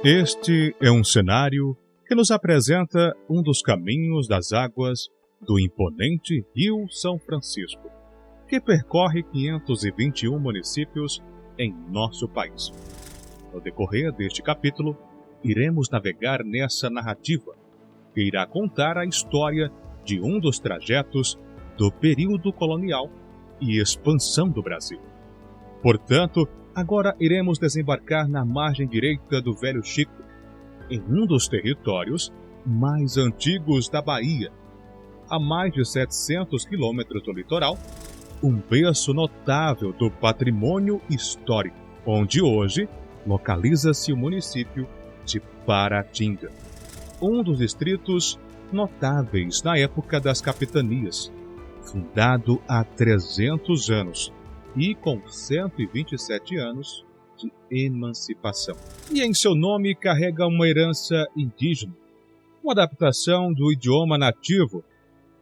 Este é um cenário que nos apresenta um dos caminhos das águas do imponente Rio São Francisco, que percorre 521 municípios em nosso país. No decorrer deste capítulo, iremos navegar nessa narrativa, que irá contar a história de um dos trajetos do período colonial e expansão do Brasil. Portanto, agora iremos desembarcar na margem direita do Velho Chico, em um dos territórios mais antigos da Bahia, a mais de 700 quilômetros do litoral, um berço notável do patrimônio histórico, onde hoje localiza-se o município de Paratinga, um dos distritos notáveis na época das capitanias, fundado há 300 anos e com 127 anos de emancipação. E em seu nome carrega uma herança indígena, uma adaptação do idioma nativo.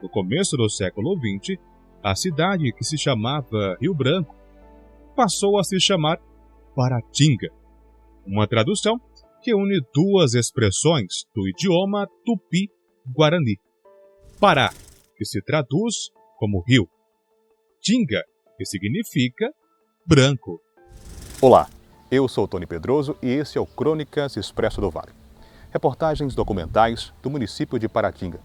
No começo do século XX, a cidade que se chamava Rio Branco passou a se chamar Paratinga, uma tradução que une duas expressões do idioma tupi-guarani. Pará, que se traduz como rio. Tinga, que significa branco. Olá, eu sou Tony Pedroso e esse é o Crônicas Expresso do Vale. Reportagens documentais do município de Paratinga.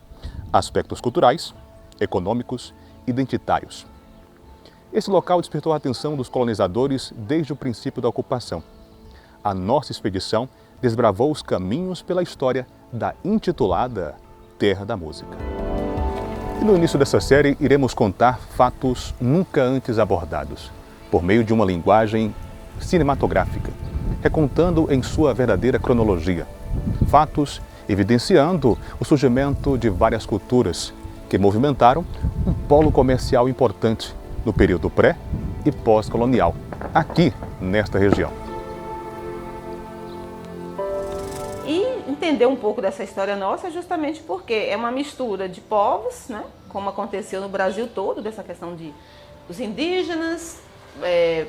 Aspectos culturais, econômicos, identitários. Esse local despertou a atenção dos colonizadores desde o princípio da ocupação. A nossa expedição desbravou os caminhos pela história da intitulada Terra da Música. E no início dessa série, iremos contar fatos nunca antes abordados, por meio de uma linguagem cinematográfica, recontando em sua verdadeira cronologia. Fatos evidenciando o surgimento de várias culturas que movimentaram um polo comercial importante no período pré- e pós-colonial, aqui nesta região. Entender um pouco dessa história nossa justamente porque é uma mistura de povos, né? Como aconteceu no Brasil todo, dessa questão de os indígenas,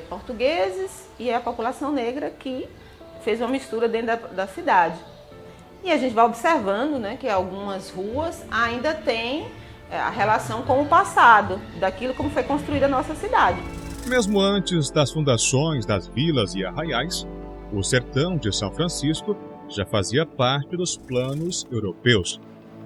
portugueses e a população negra que fez uma mistura dentro da cidade. E a gente vai observando, né, que algumas ruas ainda têm a relação com o passado, daquilo como foi construída a nossa cidade. Mesmo antes das fundações das vilas e arraiais, o sertão de São Francisco já fazia parte dos planos europeus,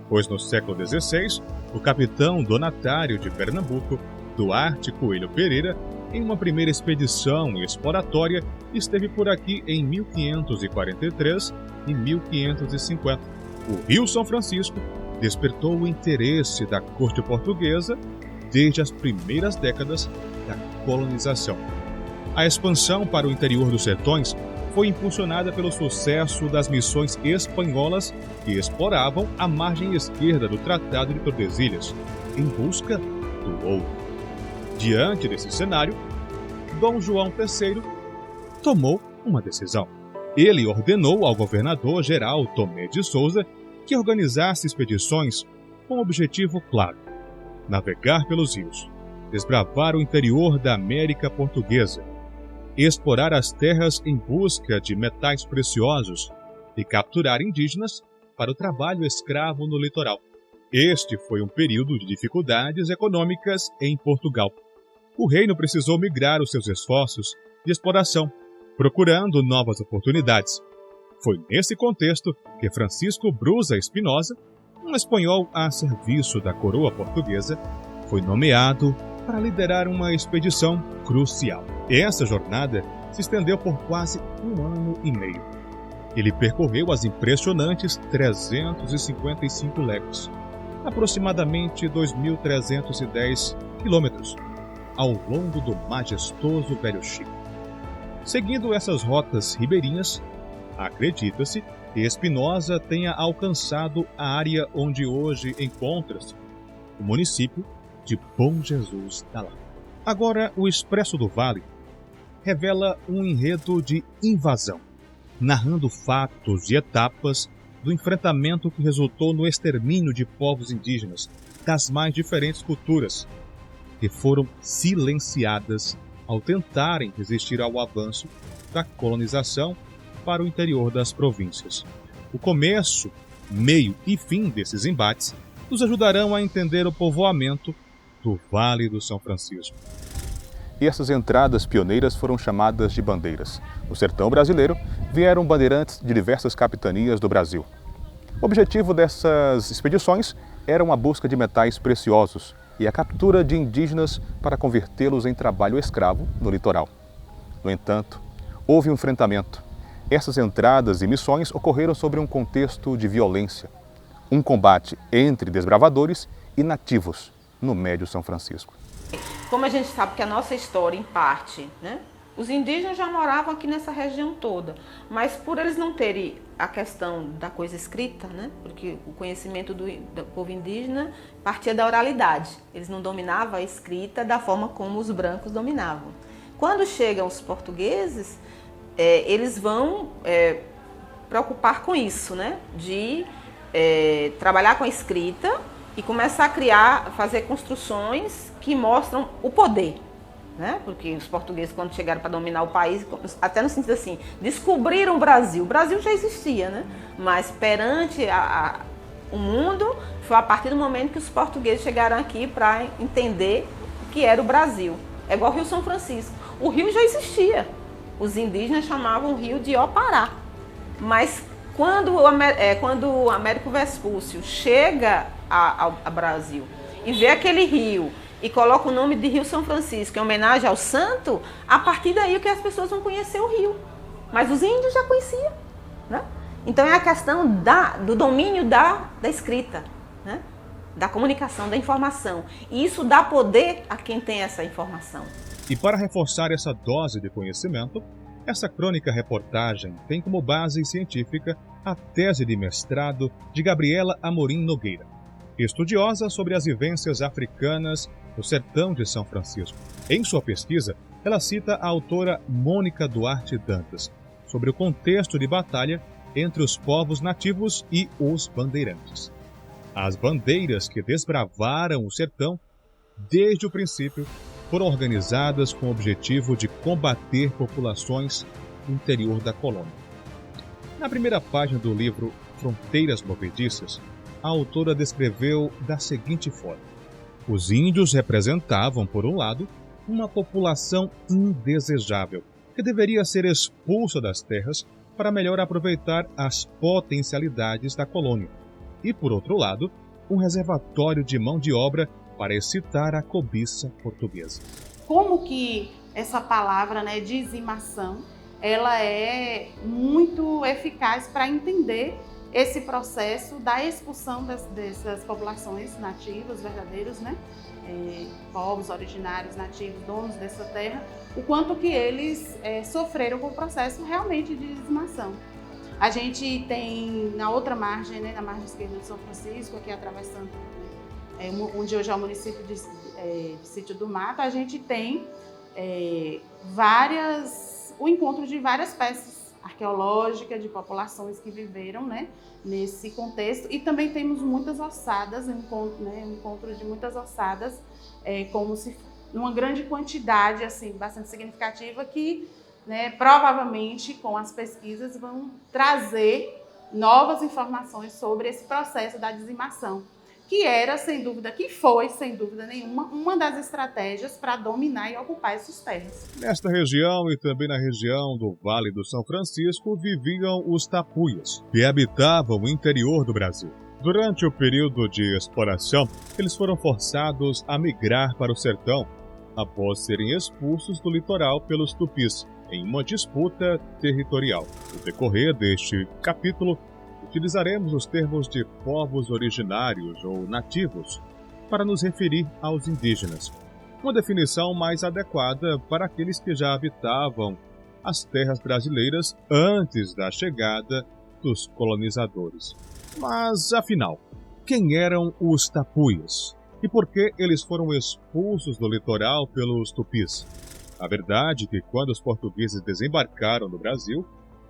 pois no século XVI, o capitão donatário de Pernambuco, Duarte Coelho Pereira, em uma primeira expedição exploratória, esteve por aqui em 1543 e 1550. O Rio São Francisco despertou o interesse da corte portuguesa desde as primeiras décadas da colonização. A expansão para o interior dos sertões foi impulsionada pelo sucesso das missões espanholas que exploravam a margem esquerda do Tratado de Tordesilhas, em busca do ouro. Diante desse cenário, Dom João III tomou uma decisão. Ele ordenou ao governador-geral Tomé de Souza que organizasse expedições com um objetivo claro: navegar pelos rios, desbravar o interior da América Portuguesa, explorar as terras em busca de metais preciosos e capturar indígenas para o trabalho escravo no litoral. Este foi um período de dificuldades econômicas em Portugal. O reino precisou migrar os seus esforços de exploração, procurando novas oportunidades. Foi nesse contexto que Francisco Brusa Espinosa, um espanhol a serviço da coroa portuguesa, foi nomeado para liderar uma expedição crucial. Essa jornada se estendeu por quase 1 ano e meio. Ele percorreu as impressionantes 355 léguas, aproximadamente 2.310 quilômetros, ao longo do majestoso Velho Chico. Seguindo essas rotas ribeirinhas, acredita-se que Espinosa tenha alcançado a área onde hoje encontra-se o município de Bom Jesus da Lapa. Agora, o Expresso do Vale revela um enredo de invasão, narrando fatos e etapas do enfrentamento que resultou no extermínio de povos indígenas das mais diferentes culturas, que foram silenciadas ao tentarem resistir ao avanço da colonização para o interior das províncias. O começo, meio e fim desses embates nos ajudarão a entender o povoamento do Vale do São Francisco. E essas entradas pioneiras foram chamadas de bandeiras. No sertão brasileiro, vieram bandeirantes de diversas capitanias do Brasil. O objetivo dessas expedições era a busca de metais preciosos e a captura de indígenas para convertê-los em trabalho escravo no litoral. No entanto, houve um enfrentamento. Essas entradas e missões ocorreram sobre um contexto de violência, um combate entre desbravadores e nativos no Médio São Francisco. Como a gente sabe que a nossa história, em parte, né? Os indígenas já moravam aqui nessa região toda, mas por eles não terem a questão da coisa escrita, né? Porque o conhecimento do povo indígena partia da oralidade. Eles não dominavam a escrita da forma como os brancos dominavam. Quando chegam os portugueses, eles vão preocupar com isso, né? De trabalhar com a escrita e começar a fazer construções que mostram o poder. Né? Porque os portugueses, quando chegaram para dominar o país, até no sentido assim, descobriram o Brasil. O Brasil já existia, né? Mas perante o mundo, foi a partir do momento que os portugueses chegaram aqui para entender o que era o Brasil. É igual o Rio São Francisco. O rio já existia. Os indígenas chamavam o rio de Opará. Mas quando o Américo Vespúcio chega ao Brasil e vê aquele rio e coloca o nome de Rio São Francisco em homenagem ao santo, a partir daí que as pessoas vão conhecer o rio. Mas os índios já conheciam, né? Então é a questão do domínio da escrita, né? Da comunicação, da informação. E isso dá poder a quem tem essa informação. E para reforçar essa dose de conhecimento, essa crônica-reportagem tem como base científica a tese de mestrado de Gabriela Amorim Nogueira, estudiosa sobre as vivências africanas no sertão de São Francisco. Em sua pesquisa, ela cita a autora Mônica Duarte Dantas sobre o contexto de batalha entre os povos nativos e os bandeirantes. As bandeiras que desbravaram o sertão, desde o princípio, foram organizadas com o objetivo de combater populações no interior da colônia. Na primeira página do livro Fronteiras Movediças, a autora descreveu da seguinte forma: os índios representavam, por um lado, uma população indesejável, que deveria ser expulsa das terras para melhor aproveitar as potencialidades da colônia, e, por outro lado, um reservatório de mão de obra para excitar a cobiça portuguesa. Como que essa palavra, né, dizimação, ela é muito eficaz para entender esse processo da expulsão dessas populações nativas, verdadeiros, né? Povos originários, nativos, donos dessa terra, o quanto que eles sofreram com o processo realmente de dizimação. A gente tem na outra margem, né, na margem esquerda de São Francisco, aqui atravessando, onde hoje é o município de Sítio do Mato, a gente tem o encontro de várias peças arqueológica de populações que viveram, né, nesse contexto, e também temos muitas ossadas, um encontro de muitas ossadas, como se uma grande quantidade, assim, bastante significativa, que, né, provavelmente com as pesquisas vão trazer novas informações sobre esse processo da dizimação, que era, sem dúvida, que foi, sem dúvida nenhuma, uma das estratégias para dominar e ocupar essas terras. Nesta região e também na região do Vale do São Francisco viviam os tapuias, que habitavam o interior do Brasil. Durante o período de exploração, eles foram forçados a migrar para o sertão, após serem expulsos do litoral pelos tupis, em uma disputa territorial. No decorrer deste capítulo, utilizaremos os termos de povos originários ou nativos para nos referir aos indígenas, uma definição mais adequada para aqueles que já habitavam as terras brasileiras antes da chegada dos colonizadores. Mas, afinal, quem eram os tapuias? E por que eles foram expulsos do litoral pelos tupis? A verdade é que quando os portugueses desembarcaram no Brasil,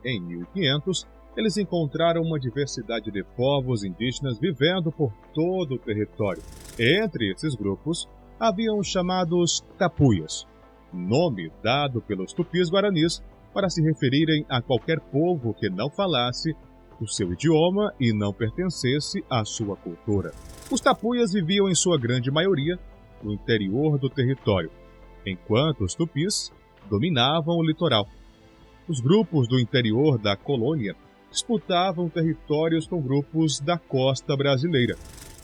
em 1500, eles encontraram uma diversidade de povos indígenas vivendo por todo o território. Entre esses grupos, haviam os chamados tapuias, nome dado pelos tupis guaranis para se referirem a qualquer povo que não falasse o seu idioma e não pertencesse à sua cultura. Os tapuias viviam em sua grande maioria no interior do território, enquanto os tupis dominavam o litoral. Os grupos do interior da colônia disputavam territórios com grupos da costa brasileira,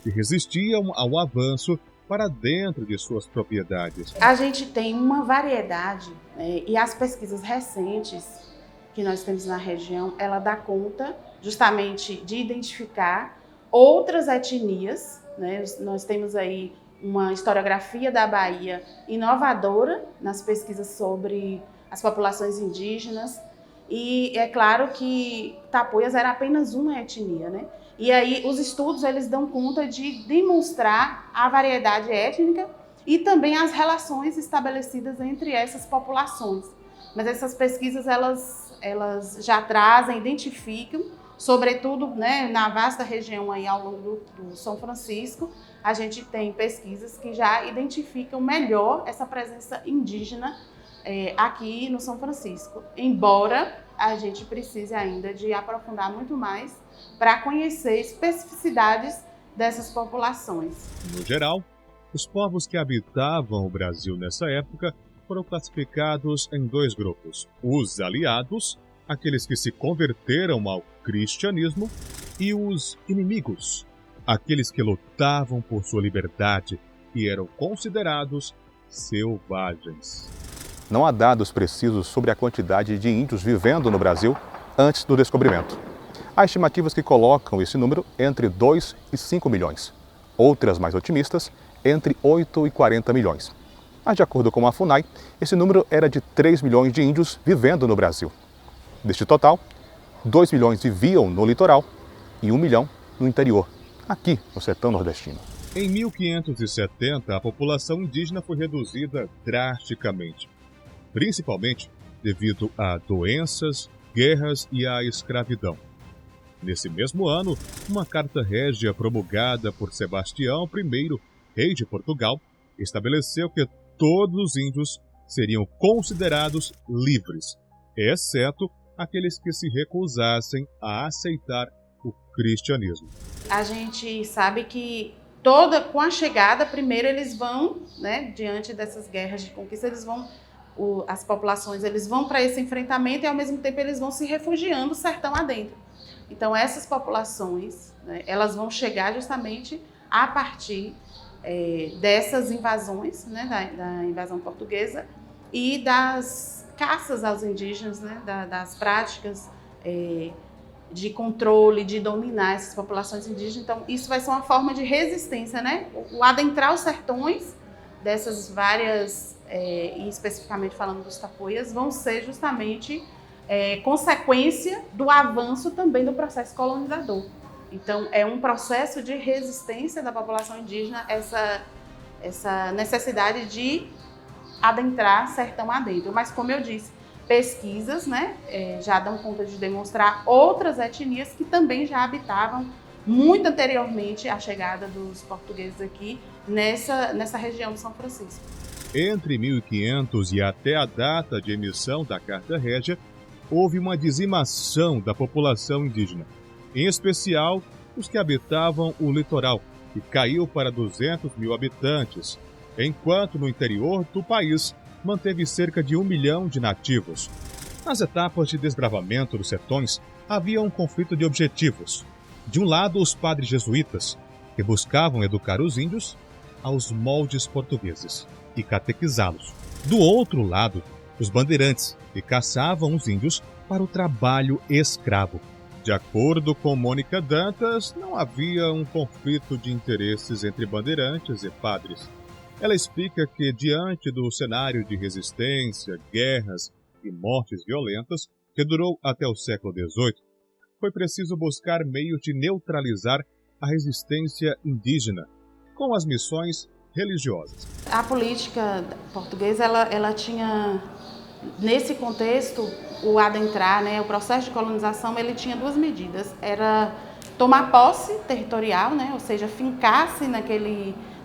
que resistiam ao avanço para dentro de suas propriedades. A gente tem uma variedade, e as pesquisas recentes que nós temos na região, ela dá conta justamente de identificar outras etnias, né? Nós temos aí uma historiografia da Bahia inovadora nas pesquisas sobre as populações indígenas, e é claro que tapuias era apenas uma etnia, né? E aí os estudos eles dão conta de demonstrar a variedade étnica e também as relações estabelecidas entre essas populações. Mas essas pesquisas elas já trazem, identificam, sobretudo, né, na vasta região aí ao longo do São Francisco, a gente tem pesquisas que já identificam melhor essa presença indígena aqui no São Francisco, embora a gente precise ainda de aprofundar muito mais para conhecer especificidades dessas populações. No geral, os povos que habitavam o Brasil nessa época foram classificados em dois grupos: os aliados, aqueles que se converteram ao cristianismo, e os inimigos, aqueles que lutavam por sua liberdade e eram considerados selvagens. Não há dados precisos sobre a quantidade de índios vivendo no Brasil antes do descobrimento. Há estimativas que colocam esse número entre 2 e 5 milhões. Outras, mais otimistas, entre 8 e 40 milhões. Mas, de acordo com a FUNAI, esse número era de 3 milhões de índios vivendo no Brasil. Deste total, 2 milhões viviam no litoral e 1 milhão no interior, aqui no sertão nordestino. Em 1570, a população indígena foi reduzida drasticamente, principalmente devido a doenças, guerras e à escravidão. Nesse mesmo ano, uma carta régia promulgada por Sebastião I, rei de Portugal, estabeleceu que todos os índios seriam considerados livres, exceto aqueles que se recusassem a aceitar o cristianismo. A gente sabe que com a chegada, primeiro eles vão, né, diante dessas guerras de conquista, as populações eles vão para esse enfrentamento e ao mesmo tempo eles vão se refugiando sertão adentro. Então essas populações, né, elas vão chegar justamente a partir dessas invasões, né, da invasão portuguesa e das caças aos indígenas, né, das práticas de controle, de dominar essas populações indígenas. Então isso vai ser uma forma de resistência, né? O adentrar os sertões dessas várias, e especificamente falando dos tapuias, vão ser justamente consequência do avanço também do processo colonizador. Então, é um processo de resistência da população indígena, essa necessidade de adentrar sertão adentro. Mas, como eu disse, pesquisas, né, já dão conta de demonstrar outras etnias que também já habitavam muito anteriormente à chegada dos portugueses aqui nessa região de São Francisco. Entre 1500 e até a data de emissão da Carta Régia, houve uma dizimação da população indígena, em especial os que habitavam o litoral, que caiu para 200 mil habitantes, enquanto no interior do país manteve cerca de 1 milhão de nativos. Nas etapas de desbravamento dos sertões, havia um conflito de objetivos. De um lado, os padres jesuítas, que buscavam educar os índios aos moldes portugueses e catequizá-los. Do outro lado, os bandeirantes, que caçavam os índios para o trabalho escravo. De acordo com Mônica Dantas, não havia um conflito de interesses entre bandeirantes e padres. Ela explica que, diante do cenário de resistência, guerras e mortes violentas, que durou até o século XVIII, foi preciso buscar meios de neutralizar a resistência indígena com as missões religiosas. A política portuguesa, ela tinha, nesse contexto, o adentrar, né, o processo de colonização, ele tinha duas medidas. Era tomar posse territorial, né, ou seja, fincar-se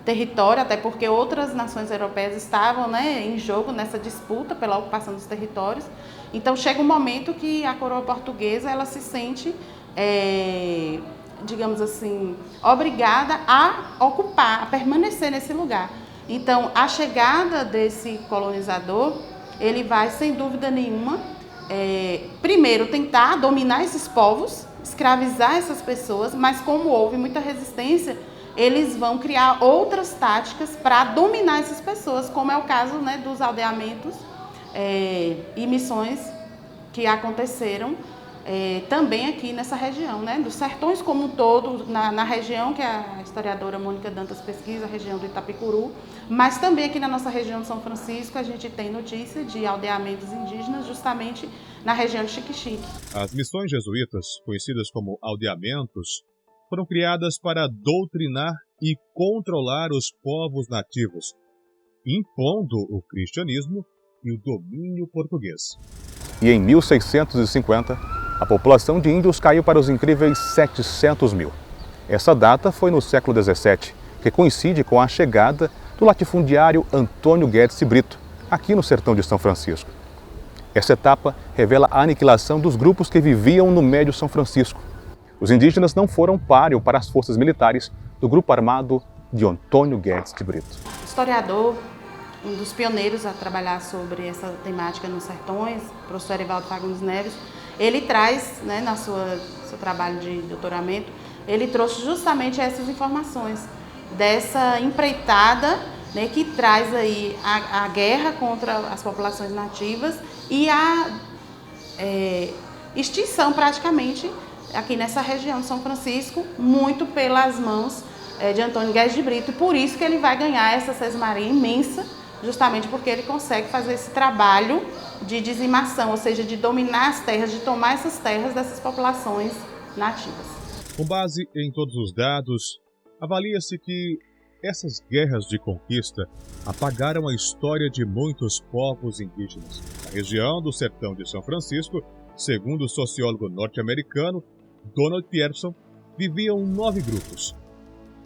território, até porque outras nações europeias estavam, né, em jogo nessa disputa pela ocupação dos territórios. Então chega um momento que a coroa portuguesa ela se sente, digamos assim, obrigada a ocupar, a permanecer nesse lugar. Então a chegada desse colonizador, ele vai sem dúvida nenhuma, primeiro tentar dominar esses povos, escravizar essas pessoas, mas como houve muita resistência, eles vão criar outras táticas para dominar essas pessoas, como é o caso, né, dos aldeamentos e missões que aconteceram também aqui nessa região, né, dos sertões como um todo, na região que a historiadora Mônica Dantas pesquisa, a região do Itapicuru, mas também aqui na nossa região de São Francisco a gente tem notícia de aldeamentos indígenas justamente na região de Xique-Xique. As missões jesuítas, conhecidas como aldeamentos, foram criadas para doutrinar e controlar os povos nativos, impondo o cristianismo e o domínio português. E em 1650, a população de índios caiu para os incríveis 700 mil. Essa data foi no século XVII, que coincide com a chegada do latifundiário Antônio Guedes de Brito, aqui no sertão de São Francisco. Essa etapa revela a aniquilação dos grupos que viviam no Médio São Francisco. Os indígenas não foram páreo para as forças militares do grupo armado de Antônio Guedes de Brito. Historiador, um dos pioneiros a trabalhar sobre essa temática nos sertões, o professor Erivaldo Fagundes Neves, ele traz, né, na seu trabalho de doutoramento, ele trouxe justamente essas informações dessa empreitada, né, que traz aí a guerra contra as populações nativas e a extinção praticamente aqui nessa região de São Francisco, muito pelas mãos de Antônio Guedes de Brito. Por isso que ele vai ganhar essa sesmaria imensa, justamente porque ele consegue fazer esse trabalho de dizimação, ou seja, de dominar as terras, de tomar essas terras dessas populações nativas. Com base em todos os dados, avalia-se que essas guerras de conquista apagaram a história de muitos povos indígenas. Na região do sertão de São Francisco, segundo o sociólogo norte-americano Donald Pearson, viviam 9 grupos.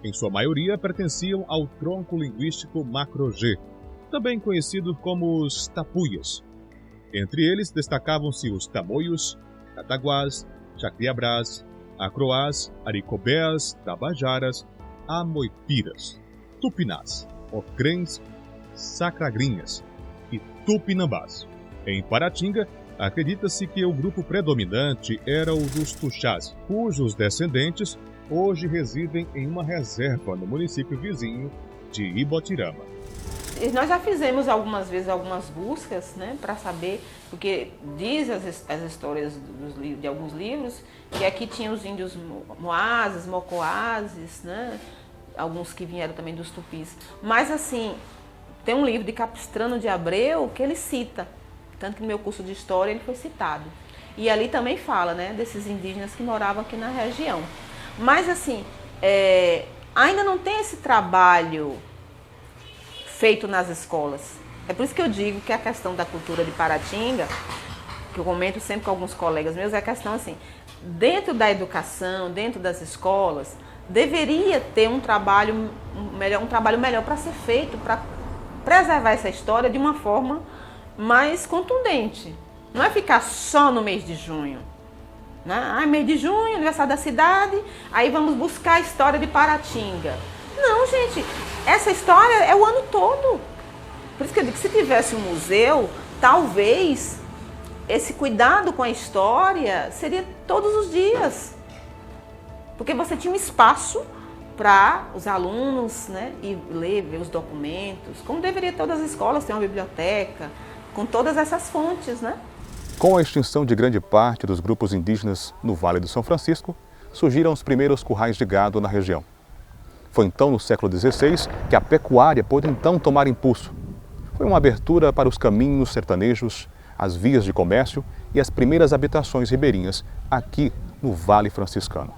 Em sua maioria pertenciam ao tronco linguístico Macro-G, também conhecido como os Tapuias. Entre eles destacavam-se os Tamoios, Cataguás, Chacriabrás, Acroás, Aricobés, Tabajaras, Amoipiras, Tupinás, Ocrens, Sacragrinhas e Tupinambás. Em Paratinga, acredita-se que o grupo predominante era o dos Tuxás, cujos descendentes hoje residem em uma reserva no município vizinho de Ibotirama. Nós já fizemos algumas vezes algumas buscas, né, para saber, porque diz as histórias de alguns livros que aqui tinha os índios moazes, mocoazes, né, alguns que vieram também dos tupis. Mas assim, tem um livro de Capistrano de Abreu que ele cita, tanto que no meu curso de História ele foi citado. E ali também fala, né, desses indígenas que moravam aqui na região. Mas assim, ainda não tem esse trabalho feito nas escolas. É por isso que eu digo que a questão da cultura de Paratinga, que eu comento sempre com alguns colegas meus, é a questão assim, dentro da educação, dentro das escolas, deveria ter um trabalho melhor para ser feito, para preservar essa história de uma forma mais contundente. Não é ficar só no mês de junho. Né? Mês de junho, aniversário da cidade, aí vamos buscar a história de Paratinga. Não, gente, essa história é o ano todo. Por isso que eu digo que se tivesse um museu, talvez esse cuidado com a história seria todos os dias. Porque você tinha um espaço para os alunos, né, ir ler, ver os documentos, como deveria todas as escolas ter uma biblioteca, com todas essas fontes, né? Com a extinção de grande parte dos grupos indígenas no Vale do São Francisco, surgiram os primeiros currais de gado na região. Foi então no século XVI que a pecuária pôde então tomar impulso. Foi uma abertura para os caminhos sertanejos, as vias de comércio e as primeiras habitações ribeirinhas aqui no Vale Franciscano.